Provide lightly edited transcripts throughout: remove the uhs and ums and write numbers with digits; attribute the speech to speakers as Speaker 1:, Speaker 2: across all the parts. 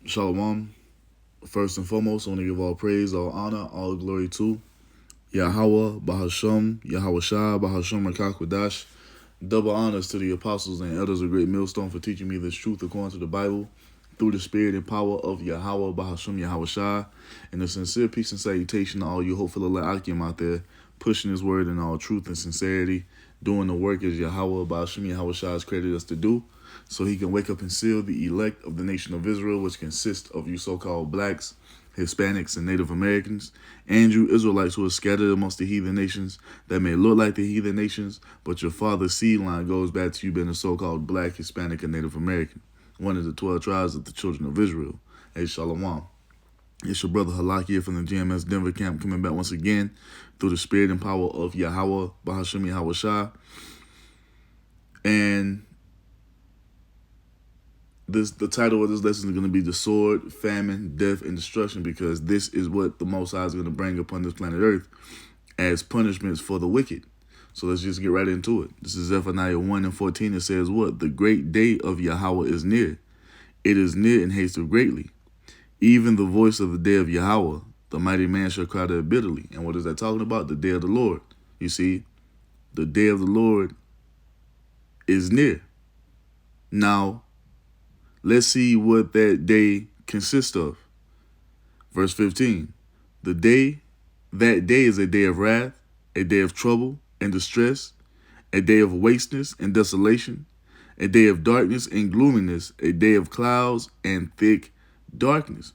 Speaker 1: Shalom. First and foremost, I want to give all praise, all honor, all glory to Yahweh, Bahasham, Yahweh Shah, Bahasham Rakakwadash. Double honors to the apostles and elders of Great Millstone for teaching me this truth according to the Bible through the spirit and power of Yahweh, Bahasham, Yahweh Shah. And a sincere peace and salutation to all you hopeful Akim out there, pushing his word in all truth and sincerity, doing the work as Yahweh, Bahasham, Yahweh Shah has created us to do, so he can wake up and seal the elect of the nation of Israel, which consists of you so-called blacks, Hispanics, and Native Americans, and you Israelites who are scattered amongst the heathen nations that may look like the heathen nations, but your father's seed line goes back to you being a so-called black, Hispanic, and Native American, one of the 12 tribes of the children of Israel. Hey, Shalom. It's your brother Halak here from the GMS Denver camp, coming back once again through the spirit and power of Yahweh, Bahasham Yahweh Shah. And the title of this lesson is going to be the sword, famine, death, and destruction, because this is what the Most High is going to bring upon this planet Earth as punishments for the wicked. So let's just get right into it. This is Zephaniah 1:14. It says what? The great day of Yahweh is near. It is near and hasteth greatly. Even the voice of the day of Yahweh, the mighty man shall cry there bitterly. And what is that talking about? The day of the Lord. You see, the day of the Lord is near. Now, let's see what that day consists of. Verse 15. That day is a day of wrath, a day of trouble and distress, a day of wasteness and desolation, a day of darkness and gloominess, a day of clouds and thick darkness.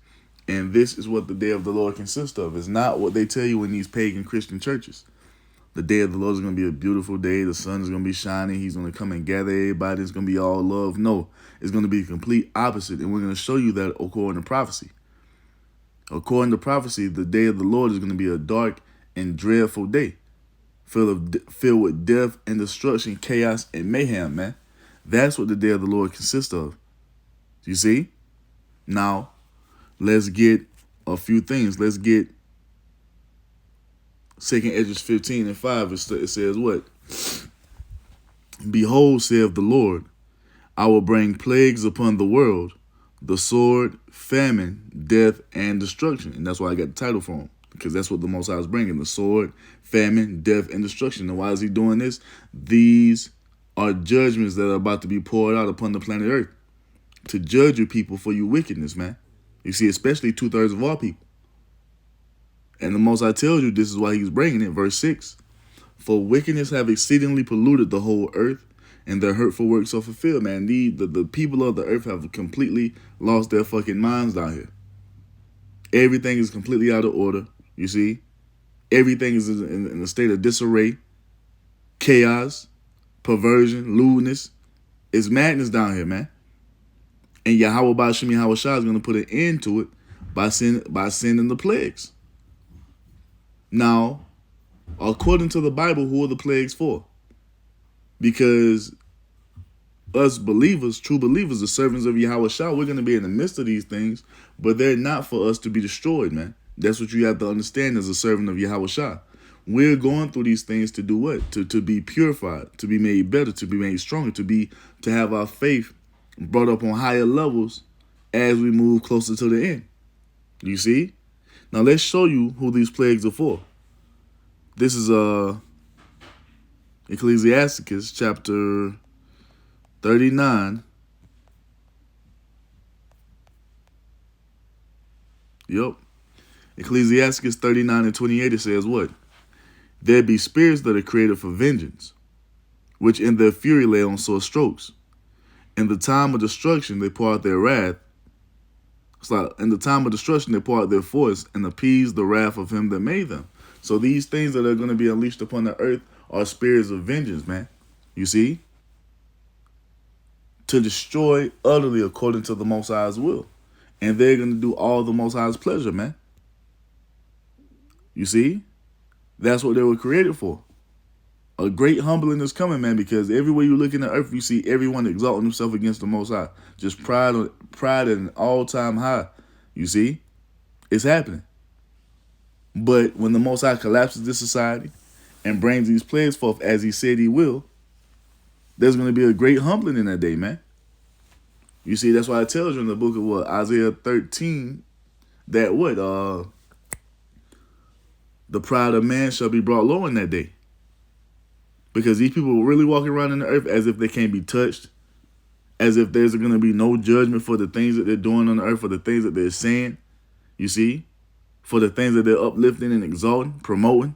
Speaker 1: And this is what the day of the Lord consists of. It's not what they tell you in these pagan Christian churches. The day of the Lord is going to be a beautiful day. The sun is going to be shining. He's going to come and gather everybody. It's going to be all love. No, it's going to be the complete opposite. And we're going to show you that according to prophecy. According to prophecy, the day of the Lord is going to be a dark and dreadful day, filled with death and destruction, chaos and mayhem, man. That's what the day of the Lord consists of. You see? Now, let's get a few things. Let's get 2 Esdras 15:5. It says what? Behold, saith the Lord, I will bring plagues upon the world, the sword, famine, death, and destruction. And that's why I got the title for him, because that's what the Most High is bringing, the sword, famine, death, and destruction. And why is he doing this? These are judgments that are about to be poured out upon the planet Earth to judge your people for your wickedness, man. You see, especially 2/3 of all people. And the Most High tells you this is why he's bringing it. Verse 6. For wickedness have exceedingly polluted the whole earth, and their hurtful works are fulfilled, man. The people of the earth have completely lost their fucking minds down here. Everything is completely out of order, you see. Everything is in a state of disarray, chaos, perversion, lewdness. It's madness down here, man. And Yahweh Ba'ashim Yahweh Shah is going to put an end to it by sending the plagues. Now, according to the Bible, who are the plagues for? Because us believers, true believers, the servants of Yahweh Shah, we're going to be in the midst of these things, but they're not for us to be destroyed, man. That's what you have to understand as a servant of Yahweh Shah. We're going through these things to do what? To be purified, to be made better, to be made stronger, to have our faith brought up on higher levels as we move closer to the end. You see? Now let's show you who these plagues are for. This is Ecclesiasticus chapter 39. Yep. Ecclesiasticus 39:28, it says what? There be spirits that are created for vengeance, which in their fury lay on sore strokes. In the time of destruction they pour out their wrath. It's like in the time of destruction they pour out their force and appease the wrath of him that made them. So these things that are going to be unleashed upon the earth are spirits of vengeance, man. You see? To destroy utterly according to the Most High's will. And they're going to do all the Most High's pleasure, man. You see? That's what they were created for. A great humbling is coming, man, because everywhere you look in the earth, you see everyone exalting himself against the Most High. Just pride at an all-time high. You see? It's happening. But when the Most High collapses this society and brings these plagues forth as he said he will, there's going to be a great humbling in that day, man. You see, that's why it tells you in the book of what, Isaiah 13, that what? The pride of man shall be brought low in that day. Because these people are really walking around in the earth as if they can't be touched, as if there's going to be no judgment for the things that they're doing on the earth, for the things that they're saying, you see, for the things that they're uplifting and exalting, promoting.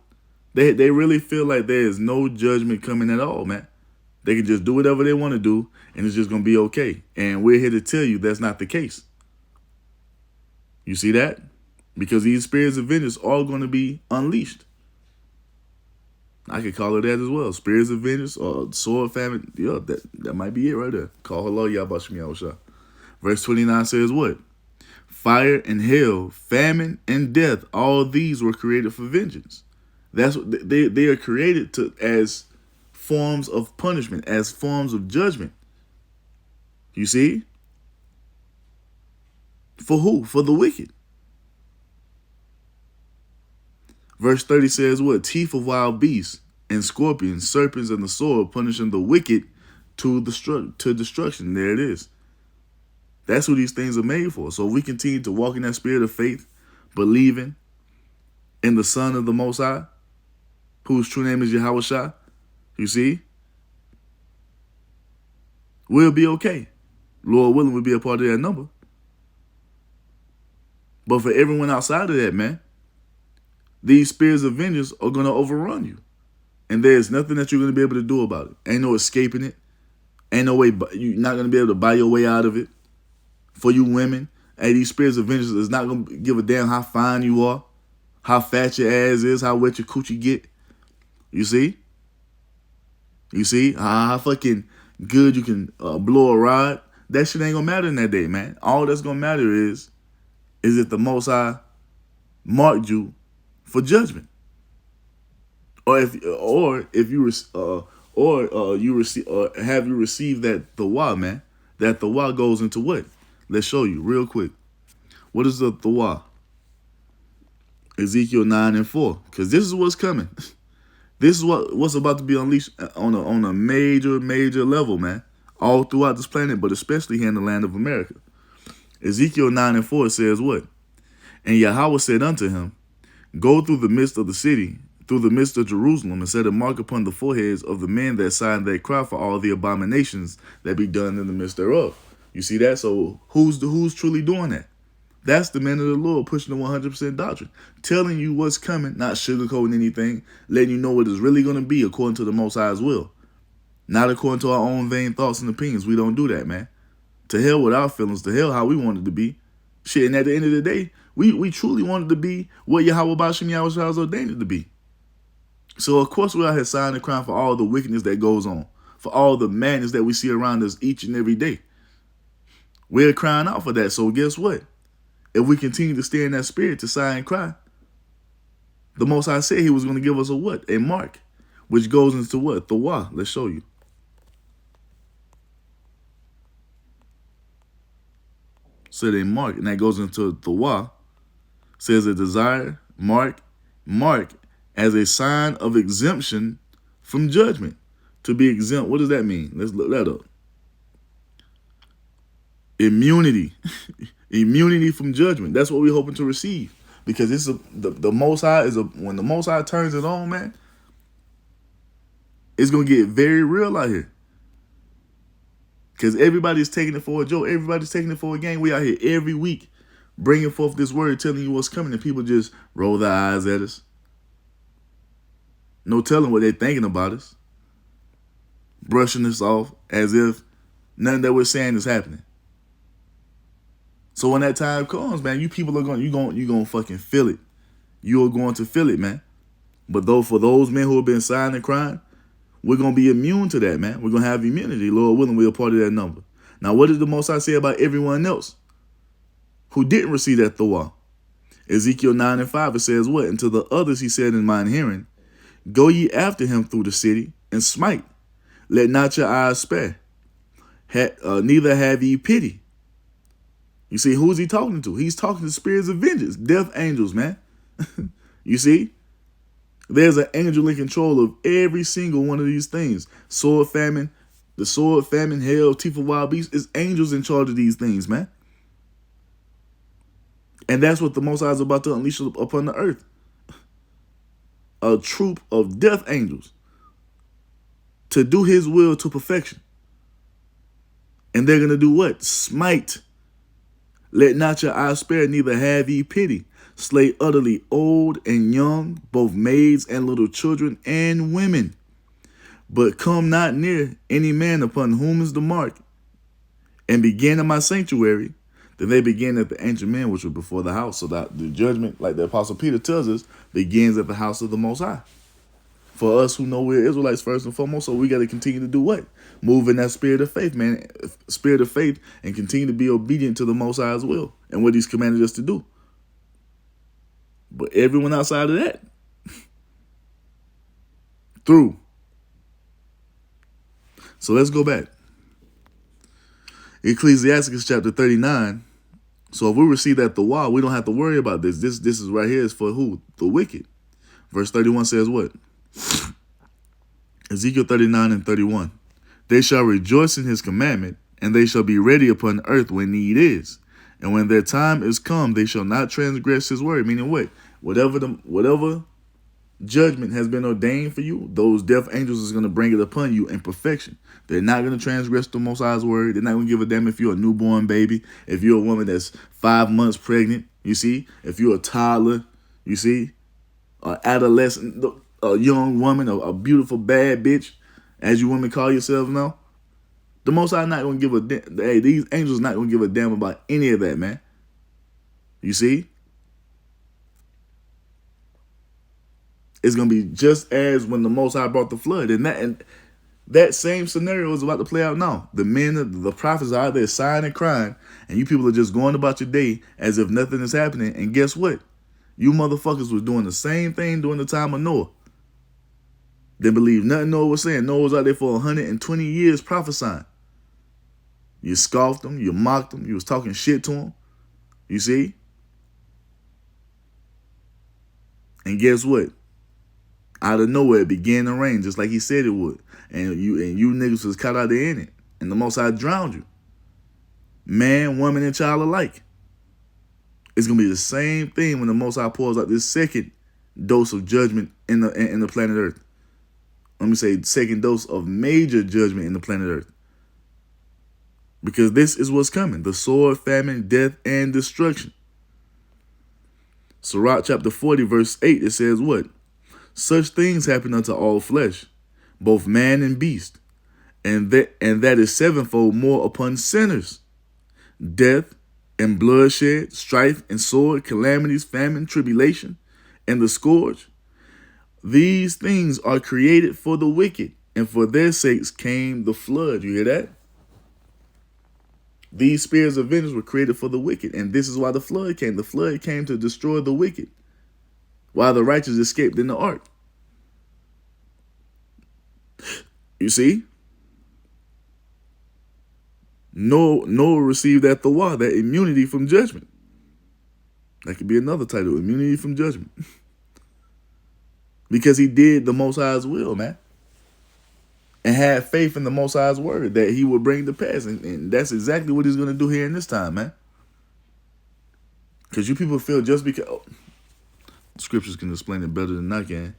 Speaker 1: They really feel like there is no judgment coming at all, man. They can just do whatever they want to do, and it's just going to be okay. And we're here to tell you that's not the case. You see that? Because these spirits of vengeance are going to be unleashed. I could call it that as well. Spirits of vengeance or sword, famine. Yeah, that might be it right there. Call hello, Yabashmi Awasha. Verse 29 says what? Fire and hell, famine and death, all these were created for vengeance. That's what they are created to as forms of punishment, as forms of judgment. You see? For who? For the wicked. Verse 30 says what? Teeth of wild beasts and scorpions, serpents, and the sword, punishing the wicked to destruction. There it is. That's what these things are made for. So if we continue to walk in that spirit of faith, believing in the Son of the Most High, whose true name is Yahushua, you see, we'll be okay. Lord willing, we'll be a part of that number. But for everyone outside of that, man, these spirits of vengeance are going to overrun you. And there's nothing that you're going to be able to do about it. Ain't no escaping it. Ain't no way, you're not going to be able to buy your way out of it. For you women, hey, these spirits of vengeance is not going to give a damn how fine you are, how fat your ass is, how wet your coochie get. You see? You see how fucking good you can blow a rod? That shit ain't going to matter in that day, man. All that's going to matter is if the Most High marked you for judgment, or have you received that thawa, man? That thawa goes into what? Let's show you real quick. What is the thawa? Ezekiel 9:4. Because this is what's coming. This is what's about to be unleashed on a major level, man. All throughout this planet, but especially here in the land of America. Ezekiel 9:4 says what? And Yahweh said unto him, go through the midst of the city, through the midst of Jerusalem, and set a mark upon the foreheads of the men that sign that cry for all the abominations that be done in the midst thereof. You see that? So who's truly doing that? That's the men of the Lord pushing the 100% doctrine, telling you what's coming, not sugarcoating anything, letting you know what it's really going to be according to the Most High's will, not according to our own vain thoughts and opinions. We don't do that, man. To hell with our feelings, to hell how we want it to be. Shit, and at the end of the day, we truly wanted to be what Yahweh Bashim Yahushua has ordained it to be. So, of course, we're out here signing the crown for all the wickedness that goes on, for all the madness that we see around us each and every day. We're crying out for that. So guess what? If we continue to stay in that spirit to sigh and cry, the Most High said he was going to give us a what? A mark, which goes into what? Thawa. Let's show you. Said a mark, and that goes into Thawa. Says a desire, mark as a sign of exemption from judgment. To be exempt, what does that mean? Let's look that up. Immunity. Immunity from judgment. That's what we're hoping to receive. Because this is the Most High when the Most High turns it on, man, it's gonna get very real out here. Because everybody's taking it for a joke. Everybody's taking it for a game. We out here every week bringing forth this word, telling you what's coming, and people just roll their eyes at us. No telling what they're thinking about us. Brushing us off as if nothing that we're saying is happening. So when that time comes, man, you people are going to fucking feel it. You are going to feel it, man. But for those men who have been sighing and crying, we're going to be immune to that, man. We're going to have immunity. Lord willing, we're a part of that number. Now, what did the Most High say about everyone else who didn't receive that Thawa? Ezekiel 9:5, it says what? And to the others he said in mine hearing, go ye after him through the city and smite. Let not your eyes spare. Neither have ye pity. You see, who's he talking to? He's talking to spirits of vengeance, death angels, man. You see? There's an angel in control of every single one of these things. Sword, famine, The sword, famine, hell, teeth of wild beasts, is angels in charge of these things, man. And that's what the Most High is about to unleash upon the earth. A troop of death angels to do his will to perfection. And they're going to do what? Smite. Let not your eye spare, neither have ye pity. Slay utterly old and young, both maids and little children and women. But come not near any man upon whom is the mark. And begin in my sanctuary. Then they begin at the ancient men, which were before the house. So that the judgment, like the Apostle Peter tells us, begins at the house of the Most High. For us who know we're Israelites first and foremost, so we got to continue to do what? Move in that spirit of faith, man. Spirit of faith, and continue to be obedient to the Most High's will and what he's commanded us to do. But everyone outside of that, through. So let's go back. Ecclesiastes chapter 39. So if we receive that the wall, we don't have to worry about this. This is right here is for who? The wicked. Verse 31 says what? Ezekiel 39 and 31. They shall rejoice in his commandment, and they shall be ready upon earth when need is. And when their time is come, they shall not transgress his word. Meaning what? Whatever judgment has been ordained for you, those death angels is going to bring it upon you in perfection. They're not going to transgress the Most High's word. They're not going to give a damn if you're a newborn baby, if you're a woman that's 5 months pregnant, you see, if you're a toddler, you see, an adolescent, a young woman, a beautiful bad bitch, as you women call yourselves now. The Most High not going to give a damn. Hey, these angels not going to give a damn about any of that, man. You see? It's going to be just as when the Most High brought the flood. And that same scenario is about to play out now. The men, the prophets are out there sighing and crying, and you people are just going about your day as if nothing is happening. And guess what? You motherfuckers was doing the same thing during the time of Noah. They believed nothing Noah was saying. Noah was out there for 120 years prophesying. You scoffed him. You mocked him. You was talking shit to him. You see? And guess what? Out of nowhere, it began to rain just like he said it would. And you niggas was caught out there in it. And the Most High drowned you. Man, woman, and child alike. It's going to be the same thing when the Most High pours out this second dose of judgment in the planet Earth. Let me say second dose of major judgment in the planet Earth. Because this is what's coming. The sword, famine, death, and destruction. Sirach chapter 40 verse 8, it says what? Such things happen unto all flesh, both man and beast. And that is sevenfold more upon sinners. Death and bloodshed, strife and sword, calamities, famine, tribulation, and the scourge. These things are created for the wicked, and for their sakes came the flood. You hear that? These spears of vengeance were created for the wicked, and this is why the flood came. The flood came to destroy the wicked, while the righteous escaped in the ark. You see? Noah received that thawah, that immunity from judgment. That could be another title, immunity from judgment. Because he did the Most High's will, man. And had faith in the Most High's word that he would bring to pass. And that's exactly what he's going to do here in this time, man. Because you people feel just because... Oh, scriptures can explain it better than I can.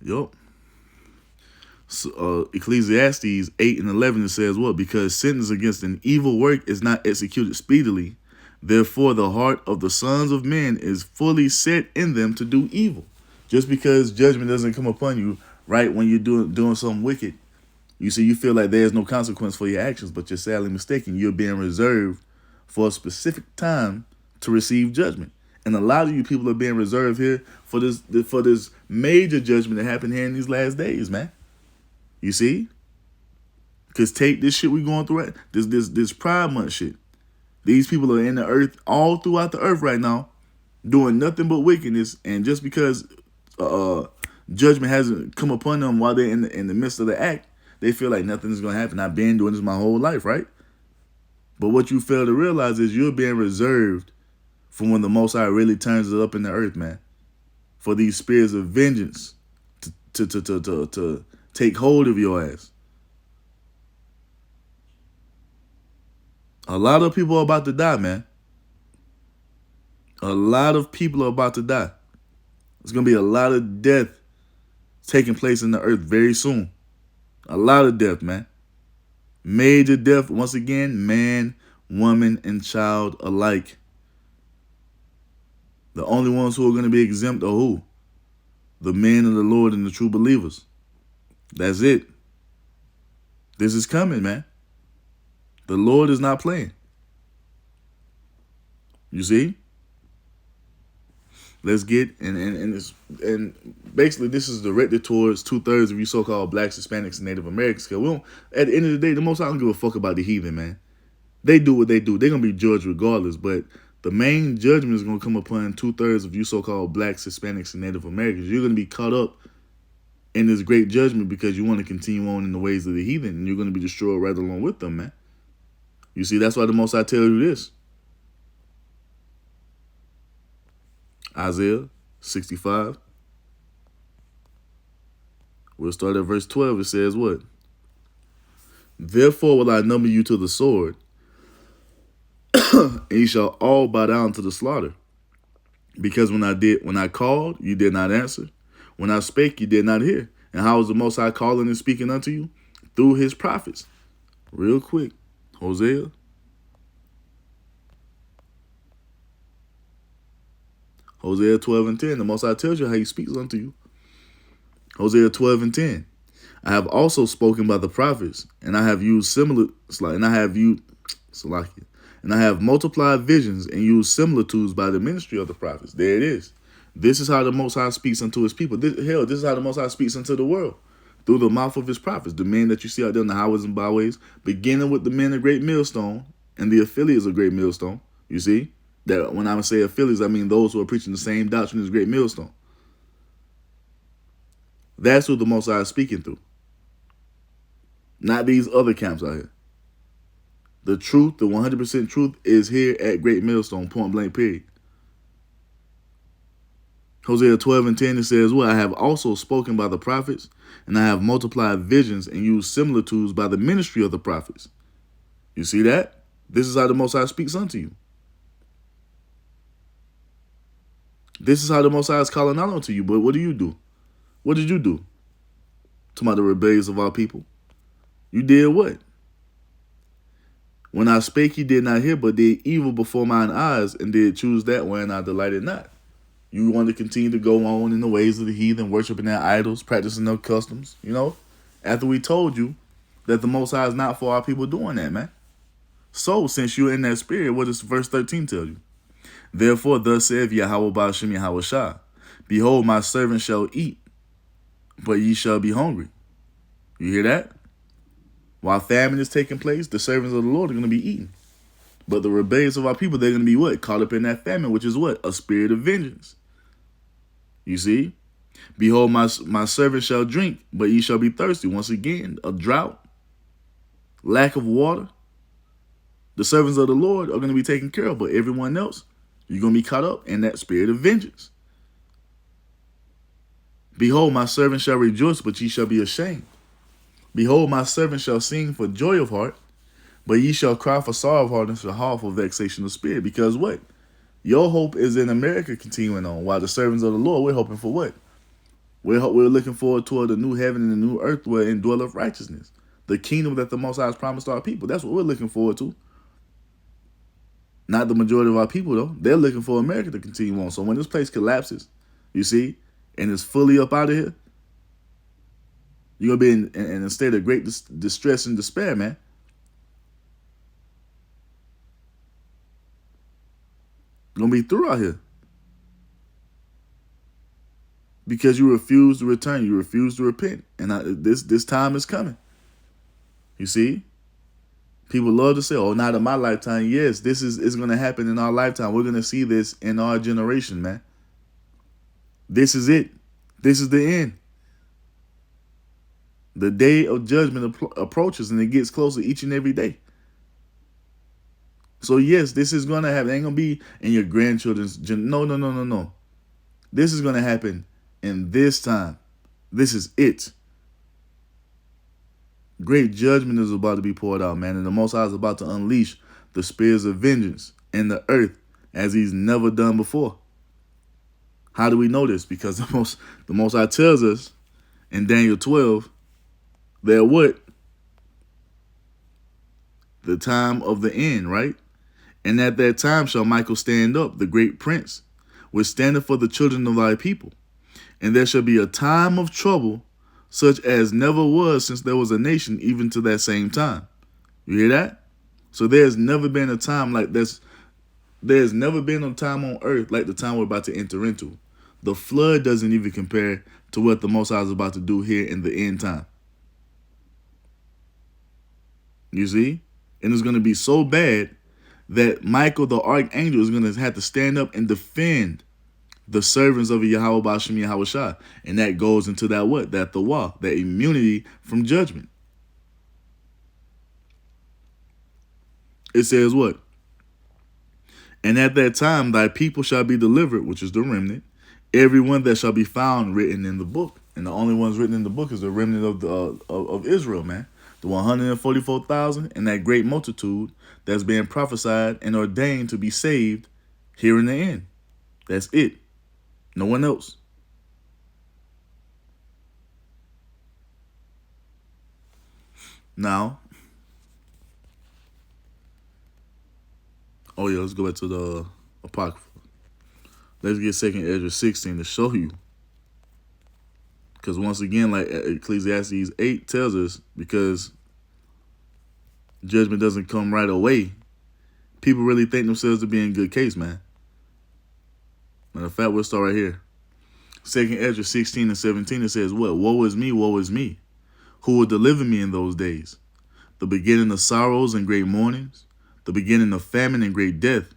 Speaker 1: Yup. So, Ecclesiastes 8 and 11, it says what? Because sentence against an evil work is not executed speedily. Therefore, the heart of the sons of men is fully set in them to do evil. Just because judgment doesn't come upon you right when you're doing something wicked, you see, you feel like there's no consequence for your actions, but you're sadly mistaken. You're being reserved for a specific time to receive judgment. And a lot of you people are being reserved here for this major judgment that happened here in these last days, man. You see? Because take this shit we going through, this Pride Month shit. These people are in the earth, all throughout the earth right now, doing nothing but wickedness. And just because judgment hasn't come upon them while they're in the midst of the act, They feel like nothing is going to happen. I've been doing this my whole life, right? But what you fail to realize is you're being reserved for when the Most High really turns it up in the earth, man. For these spirits of vengeance to take hold of your ass. A lot of people are about to die, man. A lot of people are about to die. There's going to be a lot of death taking place in the earth very soon. A lot of death, man. Major death, once again, man, woman, and child alike. The only ones who are going to be exempt are who? The men of the Lord and the true believers. That's it. This is coming, man. The Lord is not playing. You see? Let's get and basically this is directed towards 2/3 of you so-called blacks, Hispanics, and Native Americans. Cause we don't, at the end of the day, the Most High don't give a fuck about the heathen, man. They do what they do. They're gonna be judged regardless. But the main judgment is gonna come upon 2/3 of you so-called blacks, Hispanics, and Native Americans. You're gonna be caught up in this great judgment because you want to continue on in the ways of the heathen, and you're gonna be destroyed right along with them, man. You see, that's why the Most High tell you this. Isaiah 65. We'll start at verse 12. It says what? Therefore will I number you to the sword, and ye shall all bow down to the slaughter. Because when I called, you did not answer. When I spake, you did not hear. And how is the Most High calling and speaking unto you? Through his prophets. Real quick. Hosea. Hosea 12:10. The Most High tells you how he speaks unto you. Hosea 12:10. I have also spoken by the prophets, and I have used similar, and I have multiplied visions and used similitudes by the ministry of the prophets. There it is. This is how the Most High speaks unto his people. This is how the Most High speaks unto the world. Through the mouth of his prophets, the men that you see out there in the highways and byways, beginning with the men of Great Millstone and the affiliates of Great Millstone. You see? That when I say affiliates, I mean those who are preaching the same doctrine as Great Millstone. That's who the Most High is speaking through. Not these other camps out here. The truth, the 100% truth, is here at Great Millstone, point blank, period. Hosea 12:10, it says, well, I have also spoken by the prophets, and I have multiplied visions and used similitudes by the ministry of the prophets. You see that? This is how the Most High speaks unto you. This is how the Most High is calling out unto you. But what do? What did you do? Talking about the rebellions of our people. You did what? When I spake, ye did not hear, but did evil before mine eyes, and did choose that wherein I delighted not. You want to continue to go on in the ways of the heathen, worshiping their idols, practicing their customs, after we told you that the Most High is not for our people doing that, man. So, since you're in that spirit, what does verse 13 tell you? Therefore, thus saith Yahweh Ba'ashem Yahweh Shah, behold, my servant shall eat, but ye shall be hungry. You hear that? While famine is taking place, the servants of the Lord are going to be eating. But the rebellions of our people, they're going to be what? Caught up in that famine, which is what? A spirit of vengeance. You see? Behold, my servant shall drink, but ye shall be thirsty. Once again, a drought, lack of water. The servants of the Lord are going to be taken care of, but everyone else, you're going to be caught up in that spirit of vengeance. Behold, my servant shall rejoice, but ye shall be ashamed. Behold, my servant shall sing for joy of heart, but ye shall cry for sorrow of heart and for horrible vexation of spirit. Because what? Your hope is in America continuing on, while the servants of the Lord, we're hoping for what? We're looking forward toward the new heaven and the new earth wherein dwelleth righteousness. The kingdom that the Most High has promised our people. That's what we're looking forward to. Not the majority of our people, though. They're looking for America to continue on. So when this place collapses, you see, and it's fully up out of here, you're going to be in a state of great distress and despair, man. You're going to be through out here. Because you refuse to return. You refuse to repent. And this time is coming. You see? People love to say, oh, not in my lifetime. Yes, this is going to happen in our lifetime. We're going to see this in our generation, man. This is it. This is the end. The day of judgment approaches, and it gets closer each and every day. So yes, this is gonna happen. It ain't gonna be in your grandchildren's. No, no, no, no, no. This is gonna happen in this time. This is it. Great judgment is about to be poured out, man, and the Most High is about to unleash the spears of vengeance in the earth as He's never done before. How do we know this? Because the Most High tells us in Daniel 12 that what? The time of the end, right? And at that time shall Michael stand up, the great prince, which standeth for the children of thy people. And there shall be a time of trouble, such as never was since there was a nation, even to that same time. You hear that? So there's never been a time like this. There's never been a time on earth like the time we're about to enter into. The flood doesn't even compare to what the Most High is about to do here in the end time. You see? And it's going to be so bad that Michael, the archangel, is going to have to stand up and defend the servants of Yahweh Ba'Shem Yahweh Shai. And that goes into that what? That Thawa, that immunity from judgment. It says what? And at that time thy people shall be delivered, which is the remnant, everyone that shall be found written in the book. And the only ones written in the book is the remnant of Israel, man. The 144,000 and that great multitude that's being prophesied and ordained to be saved here in the end. That's it. No one else. Now, oh yeah, let's go back to the Apocrypha. Let's get 2nd Ezra 16 to show you. Because once again, like Ecclesiastes 8 tells us, because judgment doesn't come right away, people really think themselves to be in good case, man. Matter of fact, we'll start right here. 2nd Ezra 16 and 17, it says, what? Woe is me, woe is me. Who will deliver me in those days? The beginning of sorrows and great mournings, the beginning of famine and great death,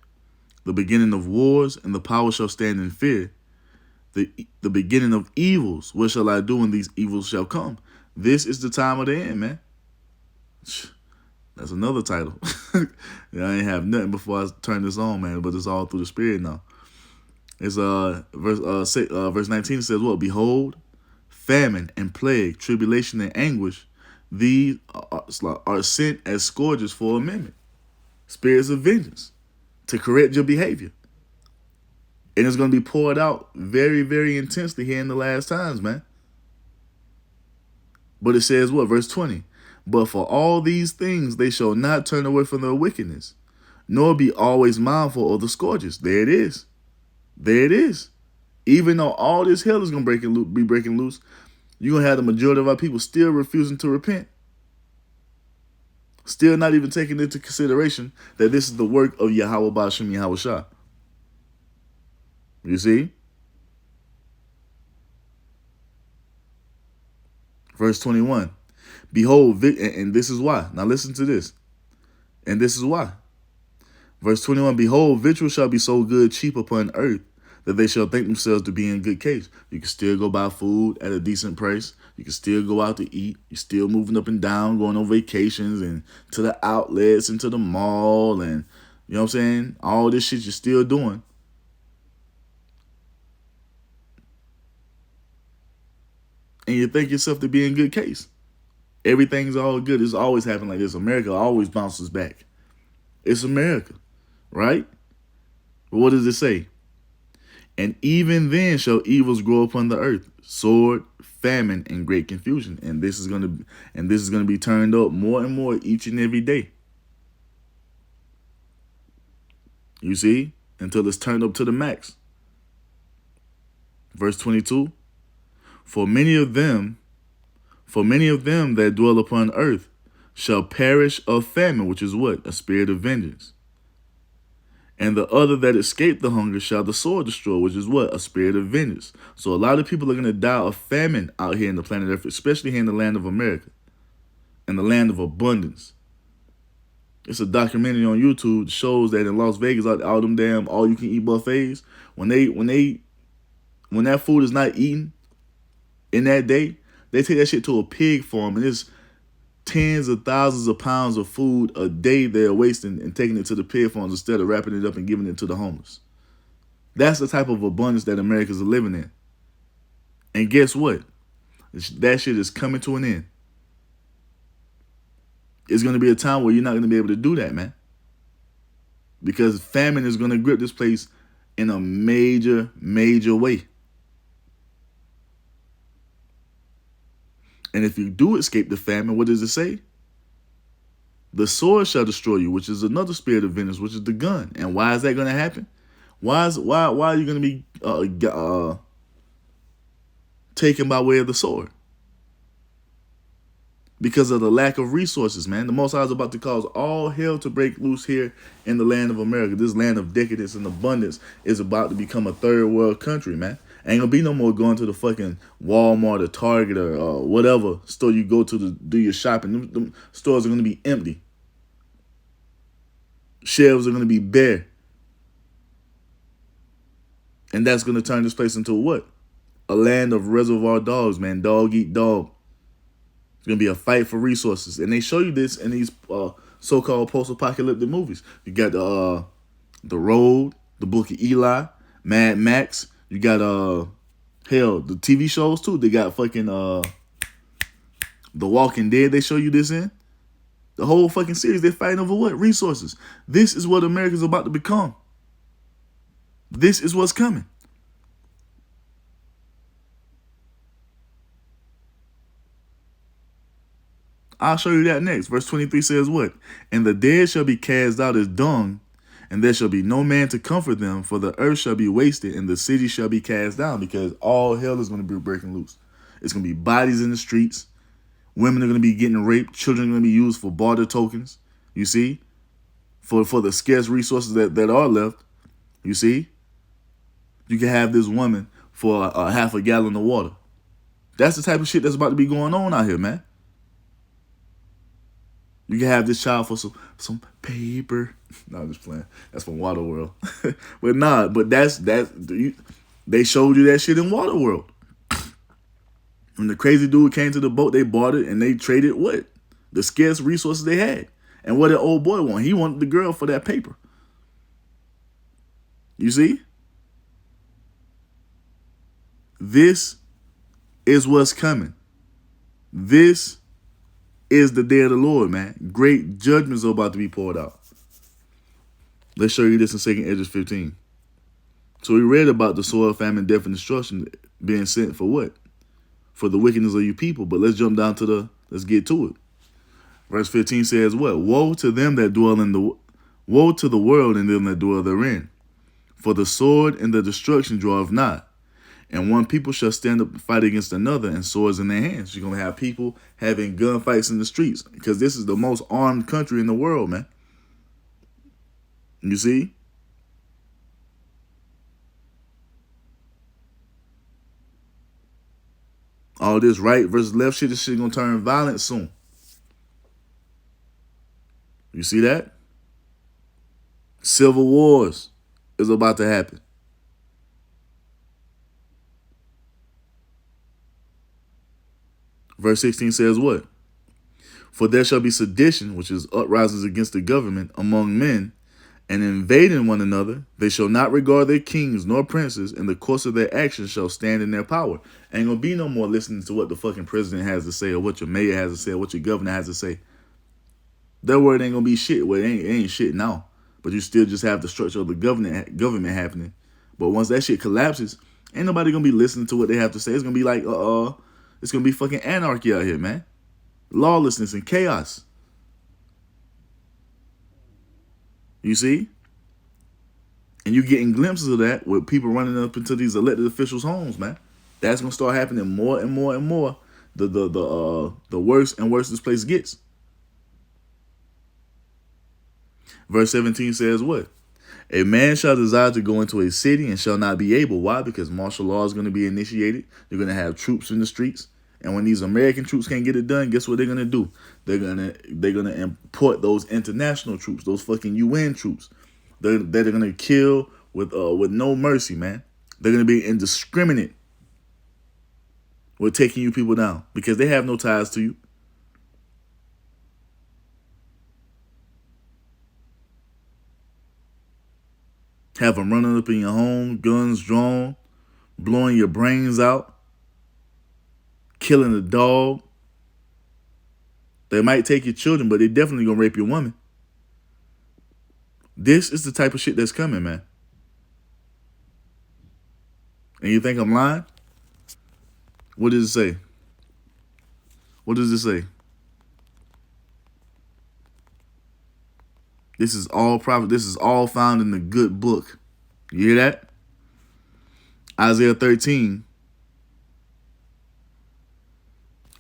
Speaker 1: the beginning of wars, and the power shall stand in fear. The beginning of evils, what shall I do when these evils shall come? This is the time of the end, man. That's another title. Yeah, I ain't have nothing before I turn this on, man, but it's all through the Spirit now. It's verse 19 says, what? Behold, famine and plague, tribulation and anguish, these are sent as scourges for amendment, spirits of vengeance, to correct your behavior. And it's going to be poured out very, very intensely here in the last times, man. But it says what? Verse 20. But for all these things they shall not turn away from their wickedness, nor be always mindful of the scourges. There it is. There it is. Even though all this hell is going to be breaking loose, you're going to have the majority of our people still refusing to repent. Still not even taking into consideration that this is the work of Yahweh Ba'Shem Yahweh Shai. You see? Verse 21. Behold, and this is why. Now listen to this. And this is why. Verse 21. Behold, victual shall be so good cheap upon earth, that they shall think themselves to be in good case. You can still go buy food at a decent price. You can still go out to eat. You're still moving up and down, going on vacations and to the outlets and to the mall. And, you know what I'm saying? All this shit you're still doing. And you think yourself to be in good case. Everything's all good. It's always happened like this. America always bounces back. It's America, right? But what does it say? And even then shall evils grow upon the earth, sword, famine, and great confusion. And this is gonna be turned up more and more each and every day. You see? Until it's turned up to the max. Verse 22. For many of them that dwell upon earth shall perish of famine, which is what? A spirit of vengeance. And the other that escape the hunger shall the sword destroy, which is what? A spirit of vengeance. So a lot of people are going to die of famine out here in the planet Earth, especially here in the land of America, in the land of abundance. It's a documentary on YouTube that shows that in Las Vegas, all them damn all-you-can-eat buffets, when that food is not eaten in that day, They take that shit to a pig farm, and it's tens of thousands of pounds of food a day they're wasting and taking it to the pig farms instead of wrapping it up and giving it to the homeless. That's the type of abundance that Americans are living in. And guess what? That shit is coming to an end. It's going to be a time where you're not going to be able to do that, man. Because famine is going to grip this place in a major, major way. And if you do escape the famine, what does it say? The sword shall destroy you, which is another spirit of vengeance, which is the gun. And why is that going to happen? Why are you going to be taken by way of the sword? Because of the lack of resources, man. The Most High is about to cause all hell to break loose here in the land of America. This land of decadence and abundance is about to become a third world country, man. Ain't gonna be no more going to the fucking Walmart or Target or whatever store you go to do your shopping. Them stores are gonna be empty. Shelves are gonna be bare. And that's gonna turn this place into what? A land of reservoir dogs, man. Dog eat dog. It's going to be a fight for resources. And they show you this in these so-called post-apocalyptic movies. You got The Road, The Book of Eli, Mad Max. You got, hell, the TV shows, too. They got fucking The Walking Dead they show you this in. The whole fucking series, they're fighting over what? Resources. This is what America's about to become. This is what's coming. I'll show you that next. Verse 23 says what? And the dead shall be cast out as dung, and there shall be no man to comfort them, for the earth shall be wasted, and the city shall be cast down, because all hell is going to be breaking loose. It's going to be bodies in the streets. Women are going to be getting raped. Children are going to be used for barter tokens. You see? For the scarce resources that are left. You see? You can have this woman for a half a gallon of water. That's the type of shit that's about to be going on out here, man. You can have this child for some paper. No, I'm just playing. That's from Waterworld. They showed you that shit in Waterworld. When the crazy dude came to the boat, they bought it and they traded what? The scarce resources they had. And what did old boy want? He wanted the girl for that paper. You see? This is what's coming. This is the day of the Lord, man. Great judgments are about to be poured out. Let's show you this in 2 Esdras 15. So we read about the sword, famine, death, and destruction being sent for what? For the wickedness of you people. But let's jump down to let's get to it. Verse 15 says what? Woe to them that dwell woe to the world and them that dwell therein. For the sword and the destruction draweth not. And one people shall stand up and fight against another, and swords in their hands. You're going to have people having gunfights in the streets, because this is the most armed country in the world, man. You see? All this right versus left shit, this shit going to turn violent soon. You see that? Civil wars is about to happen. Verse 16 says what? For there shall be sedition, which is uprisings against the government among men, and invading one another. They shall not regard their kings nor princes, and the course of their actions shall stand in their power. Ain't gonna be no more listening to what the fucking president has to say, or what your mayor has to say, or what your governor has to say. That word ain't gonna be shit. Well, it ain't shit now. But you still just have the structure of the government happening. But once that shit collapses, ain't nobody gonna be listening to what they have to say. It's gonna be like, it's going to be fucking anarchy out here, man. Lawlessness and chaos. You see? And you're getting glimpses of that with people running up into these elected officials' homes, man. That's going to start happening more and more and more. The worse and worse this place gets. Verse 17 says what? A man shall desire to go into a city and shall not be able. Why? Because martial law is going to be initiated. You're going to have troops in the streets. And when these American troops can't get it done, guess what they're going to do? They're gonna import those international troops, those fucking UN troops. They're going to kill with no mercy, man. They're going to be indiscriminate with taking you people down because they have no ties to you. Have them running up in your home, guns drawn, blowing your brains out, killing a dog. They might take your children, but they definitely gonna rape your woman. This is the type of shit that's coming, man. And you think I'm lying? What does it say? What does it say? This is all prophet. This is all found in the good book. You hear that? Isaiah 13.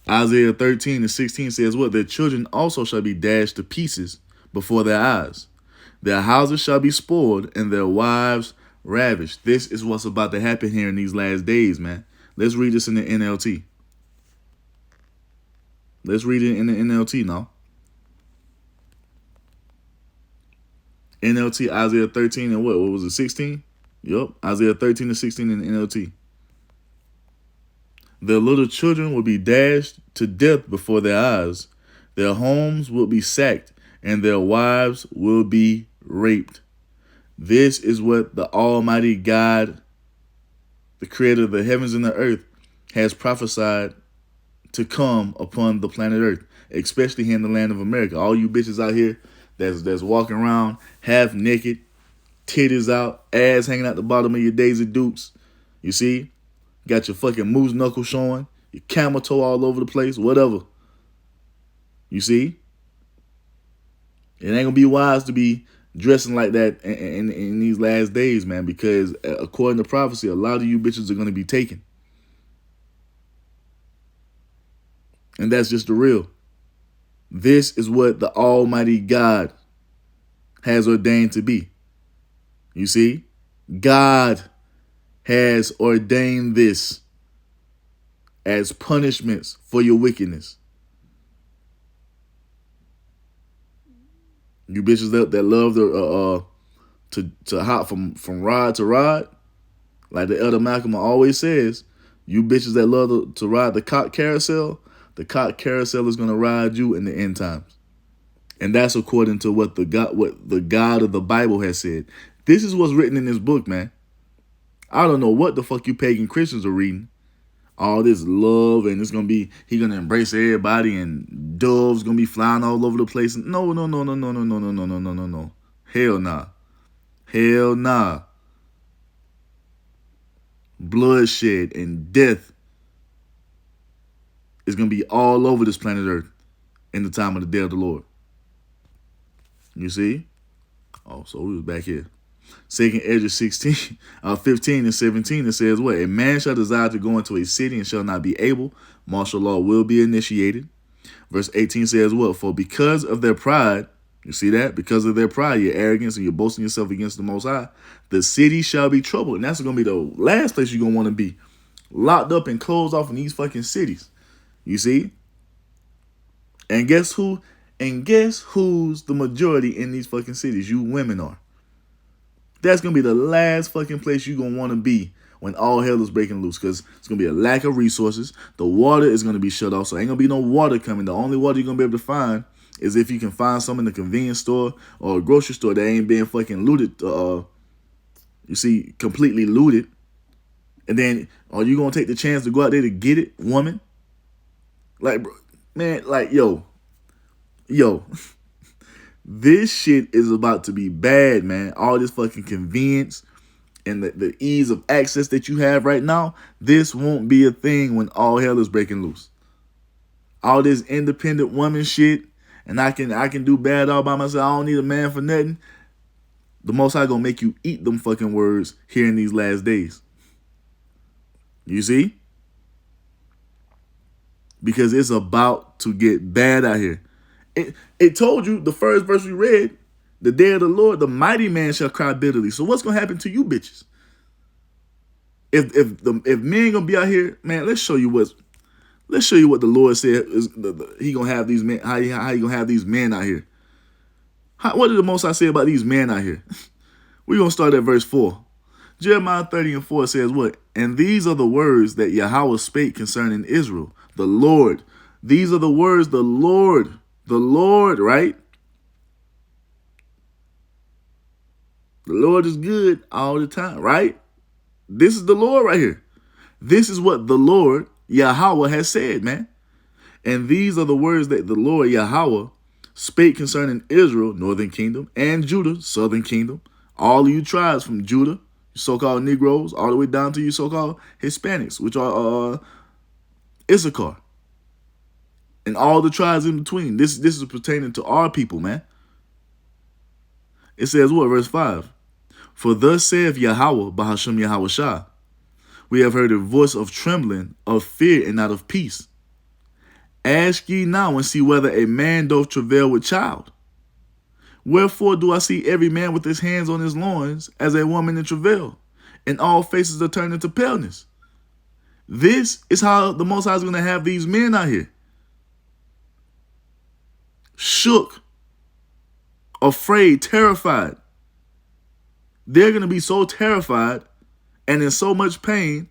Speaker 1: Isaiah 13 and 16 says what? Their children also shall be dashed to pieces before their eyes. Their houses shall be spoiled and their wives ravished. This is what's about to happen here in these last days, man. Let's read this in the NLT. Let's read it in the NLT now. NLT, Isaiah 13 and what was it, 16? Yup, Isaiah 13 and 16 in the NLT. Their little children will be dashed to death before their eyes. Their homes will be sacked, and their wives will be raped. This is what the Almighty God, the creator of the heavens and the earth, has prophesied to come upon the planet Earth, especially here in the land of America. All you bitches out here that's walking around half naked, titties out, ass hanging out the bottom of your Daisy Dukes. You see? Got your fucking moose knuckle showing, your camel toe all over the place, whatever. You see? It ain't gonna be wise to be dressing like that in these last days, man, because according to prophecy, a lot of you bitches are gonna be taken. And that's just the real. This is what the Almighty God has ordained to be. You see? God has ordained this as punishments for your wickedness. You bitches that love to hop from rod to rod, like the Elder Malcolm always says, you bitches that love to ride the cock carousel, the cock carousel is going to ride you in the end times. And that's according to what the God of the Bible has said. This is what's written in this book, man. I don't know what the fuck you pagan Christians are reading. All this love and it's gonna be he gonna embrace everybody and doves gonna be flying all over the place. No. Hell nah. Hell nah. Bloodshed and death is gonna be all over this planet Earth in the time of the day of the Lord. You see? Oh, so we was back here. 2 Ezra 15 and 17, it says what? A man shall desire to go into a city and shall not be able. Martial law will be initiated. Verse 18 says what? For because of their pride, you see that? Because of their pride, your arrogance, and you're boasting yourself against the Most High, the city shall be troubled. And that's going to be the last place you're going to want to be. Locked up and closed off in these fucking cities. You see? And guess who? And guess who's the majority in these fucking cities? You women are. That's going to be the last fucking place you're going to want to be when all hell is breaking loose, because it's going to be a lack of resources. The water is going to be shut off, so ain't going to be no water coming. The only water you're going to be able to find is if you can find some in the convenience store or a grocery store that ain't being fucking looted, you see, completely looted. And then, are you going to take the chance to go out there to get it, woman? Like, bro, man, like, yo. This shit is about to be bad, man. All this fucking convenience and the ease of access that you have right now, this won't be a thing when all hell is breaking loose. All this independent woman shit, and I can do bad all by myself. I don't need a man for nothing. The Most High gonna make you eat them fucking words here in these last days. You see? Because it's about to get bad out here. It told you, the first verse we read, the day of the Lord, the mighty man shall cry bitterly. So what's gonna happen to you bitches? If men gonna be out here, man, let's show you what the Lord said is he gonna have these men. How he gonna have these men out here? What did the Most High say about these men out here? We're gonna start at verse 4. Jeremiah 30:4 says what? And these are the words that Yahweh spake concerning Israel, the Lord. These are the words, the Lord, right? The Lord is good all the time, right? This is the Lord right here. This is what the Lord, Yahweh, has said, man. And these are the words that the Lord, Yahweh, spake concerning Israel, northern kingdom, and Judah, southern kingdom. All of you tribes from Judah, so-called Negroes, all the way down to you so-called Hispanics, which are Issachar. And all the tribes in between. This is pertaining to our people, man. It says what? Verse 5. For thus saith Yahweh, Bahashem Yahweh Shah, we have heard a voice of trembling, of fear, and not of peace. Ask ye now and see whether a man doth travail with child. Wherefore do I see every man with his hands on his loins as a woman in travail, and all faces are turned into paleness. This is how the Most High is going to have these men out here. Shook, afraid, terrified. They're going to be so terrified and in so much pain,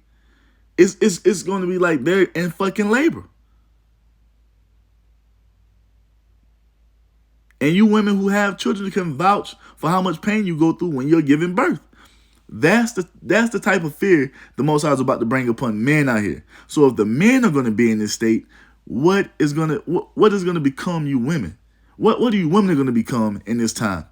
Speaker 1: it's going to be like they're in fucking labor. And you women who have children can vouch for how much pain you go through when you're giving birth. That's the type of fear the Most High is about to bring upon men out here. So if the men are going to be in this state, what is going to become you women? What are you women going to become in this time?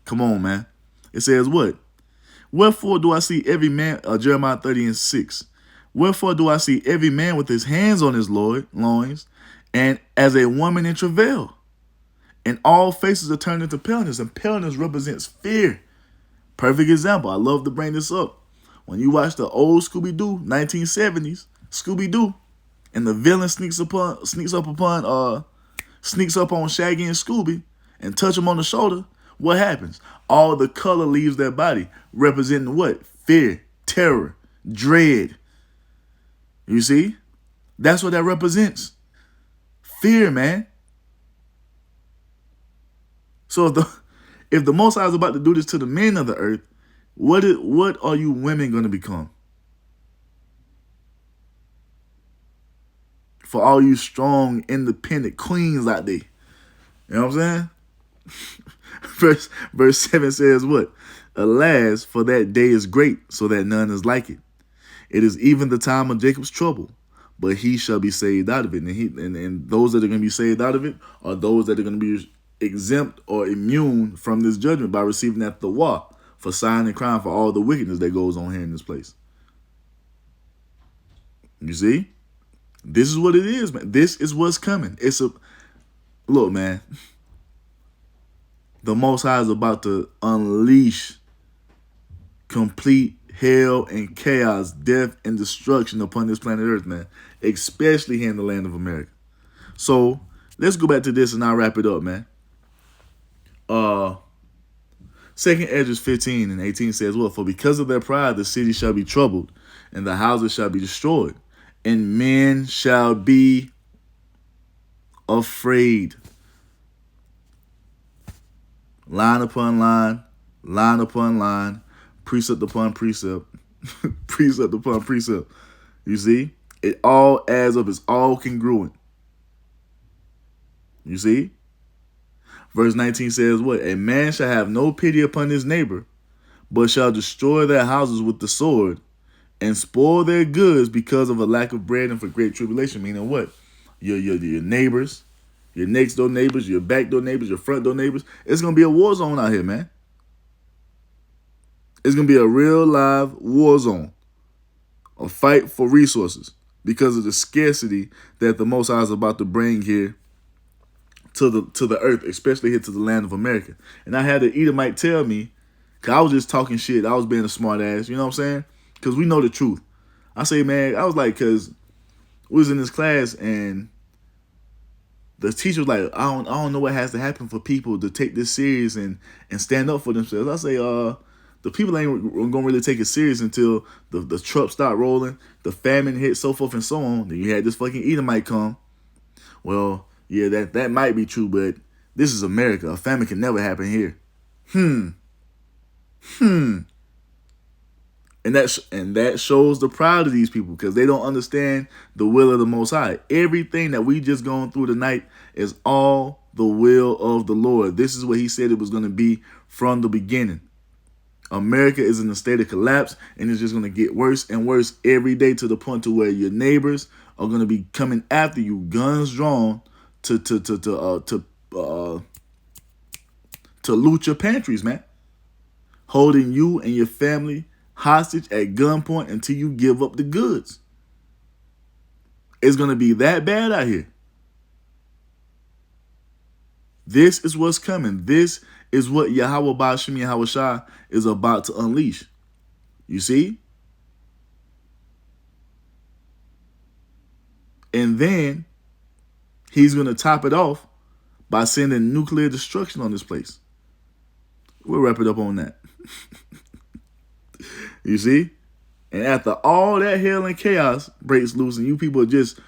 Speaker 1: Come on, man. It says what? Wherefore do I see every man, Jeremiah 30:6. Wherefore do I see every man with his hands on his loins, and as a woman in travail, and all faces are turned into paleness, and paleness represents fear. Perfect example. I love to bring this up. When you watch the old Scooby-Doo, 1970s Scooby-Doo, and the villain sneaks up on Shaggy and Scooby and touch him on the shoulder, what happens? All the color leaves their body, representing what? Fear, terror, dread. You see? That's what that represents. Fear, man. So if the Most High is about to do this to the men of the earth, what are you women going to become? For all you strong, independent queens out there. You know what I'm saying? Verse 7 says what? Alas, for that day is great, so that none is like it. It is even the time of Jacob's trouble, but he shall be saved out of it. And those that are going to be saved out of it are those that are going to be exempt or immune from this judgment by receiving that thawah for sign and crime for all the wickedness that goes on here in this place. You see? This is what it is, man. This is what's coming. Look, man. The Most High is about to unleash complete hell and chaos, death and destruction upon this planet Earth, man. Especially here in the land of America. So let's go back to this and I'll wrap it up, man. 2nd Esdras 15:18 says, well, for because of their pride, the city shall be troubled, and the houses shall be destroyed, and men shall be afraid. Line upon line, line upon line, precept upon precept, precept upon precept. You see? It all adds up. It's all congruent. You see? Verse 19 says what? A man shall have no pity upon his neighbor, but shall destroy their houses with the sword and spoil their goods because of a lack of bread and for great tribulation. Meaning what? Your neighbors, your next door neighbors, your back door neighbors, your front door neighbors. It's going to be a war zone out here, man. It's going to be a real live war zone. A fight for resources because of the scarcity that the Most High is about to bring here to the earth, especially here to the land of America. And I had the Edomite tell me, because I was just talking shit. I was being a smart ass, you know what I'm saying? Because we know the truth. I say, man, I was like, because we was in this class and the teacher was like, I don't know what has to happen for people to take this serious and stand up for themselves. I say, the people ain't gonna really take it serious until the trucks start rolling, the famine hit, so forth and so on. Then you had this fucking Edomite come. Well, Yeah, that might be true, but this is America. A famine can never happen here. And that shows the pride of these people because they don't understand the will of the Most High. Everything that we just gone through tonight is all the will of the Lord. This is what He said it was going to be from the beginning. America is in a state of collapse, and it's just going to get worse and worse every day to the point to where your neighbors are going to be coming after you, guns drawn, to loot your pantries, man, holding you and your family hostage at gunpoint until you give up the goods. It's going to be that bad out here. This is what's coming. This is what Yahweh Ba'ashem Yahweh Shai is about to unleash. You see? And then He's going to top it off by sending nuclear destruction on this place. We'll wrap it up on that. You see? And after all that hell and chaos breaks loose and you people are just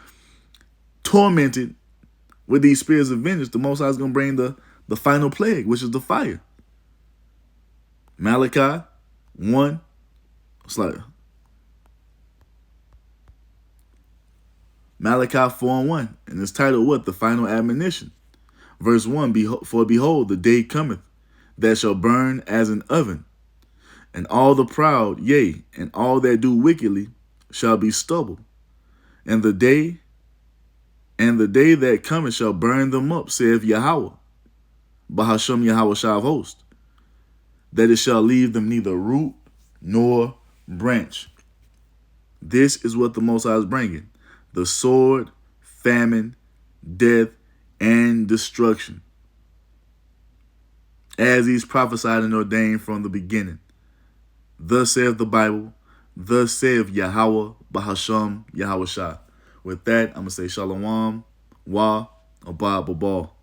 Speaker 1: tormented with these spirits of vengeance, the Most High is going to bring the final plague, which is the fire. Malachi 1. It's like Malachi 4:1. And it's titled what? The final admonition. Verse 1, for behold, the day cometh that shall burn as an oven, and all the proud, yea, and all that do wickedly shall be stubble. And the day that cometh shall burn them up, saith Yahweh, Bahashem Yahweh Shai of hosts, that it shall leave them neither root nor branch. This is what the Most High is bringing. The sword, famine, death, and destruction, as He's prophesied and ordained from the beginning. Thus saith the Bible, thus saith Yahweh, Bahashem Yahweh Shai. With that, I'm going to say Shalom, Wa, Abba, Babal.